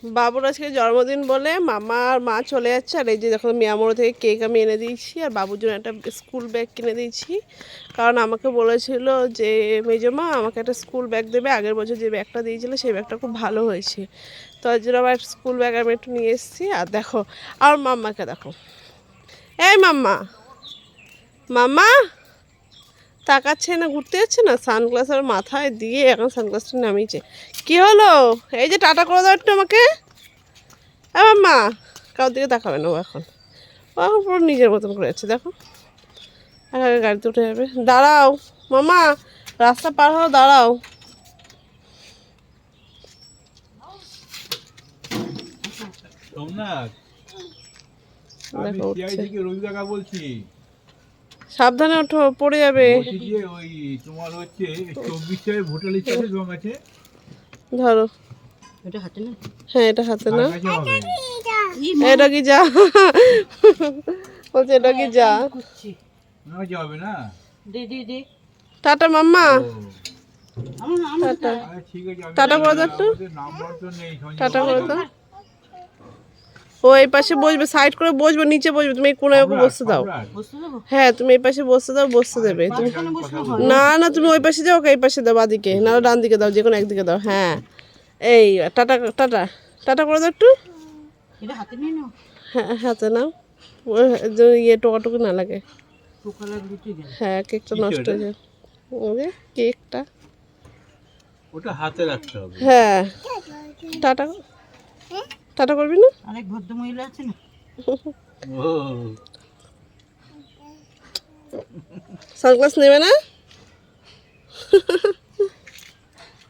বাবুর আজকে জন্মদিন বলে মামা আর মা চলে যাচ্ছে। আর এই যে দেখো মিয়ামোড় থেকে কেক আমি এনে দিয়েছি, আর বাবুর জন্য একটা স্কুল ব্যাগ কিনে দিয়েছি। কারণ আমাকে বলেছিল যে মেজমা আমাকে একটা স্কুল ব্যাগ দেবে, আগের বছর যে ব্যাগটা দিয়েছিল সেই ব্যাগটা খুব ভালো হয়েছে, তো ওই জন্য আবার স্কুল ব্যাগ আমি একটু নিয়ে এসেছি। আর দেখো আর মাম্মাকে দেখো, এই মাম্মা, মাম্মা তাকাচ্ছে না, ঘুরতে যাচ্ছে না, সানগ্লাস আর মাথায় দিয়ে এখন সানগ্লাসটা নামিয়েছে। কি হলো? এই যে টাটা করে দাও একটু আমাকে। মাম্মা কারোর দিকে তাকাবে না ও এখন, ও এখন পুরো নিজের মতন করে যাচ্ছে। দেখো আগে গাড়িতে উঠে যাবে। দাঁড়াও মামা, রাস্তা পার হও, দাঁড়াও। দেখো উঠছে। সাবধানে ওঠো, পড়ে যাবে। ধরো, হ্যাঁ এটা হাতে না, এটা কি যা বলছে, এটা কি যা। টাটা মাম্মা, টাটা, টাটা করে দাও একটু, টাটা করে দাও। ও এই পাশে বসবে, সাইড করে বসবে, নিচে বসবে, তুমি এই কোনায় ওকে বসতে দাও। হ্যাঁ তুমি এই পাশে বসতে দাও, বসতে দেবে তুমি। না না তুমি ওই পাশে যাও, ওকে এই পাশে দাও, বাদিকে না ডান দিকে দাও, যে কোনো একদিকে দাও। হ্যাঁ এই টাটা, টাটা, টাটা করে দাও একটু। হ্যাঁ হাতে নাও, ইয়ে টোকাটুকু না লাগে। হ্যাঁ কেকটা নষ্ট হয়ে যায়, ওরে কেকটা ওটা হাতে রাখতে হবে। হ্যাঁ টাটা, টাটা করবি না? অনেক ভদ্র মহিলা আছে না। ও সানগ্লাস নেবে না?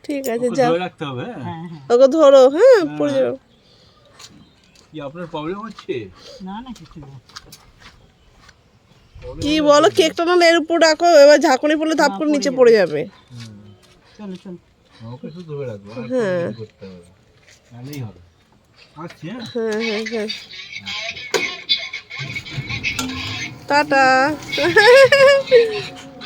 ঠিক আছে যাও, ধরে রাখতে হবে। হ্যাঁ হ্যাঁ, ওকে ধরো, হ্যাঁ পড়ে যাও। কি আপনার প্রবলেম হচ্ছে? না না কিছু না। কি বলো, কেকটা না এর উপর রাখো, এবার ঝাঁকুনি পড়লে ধাপ করে নিচে পড়ে যাবে। চলো চলো, ওকে শুধু ধরে রাখবো, আর হ্যাঁ। কিছু করতে হবে না, তাহলেই হবে। আচ্ছা হ্যাঁ হ্যাঁ হ্যাঁ, টাটা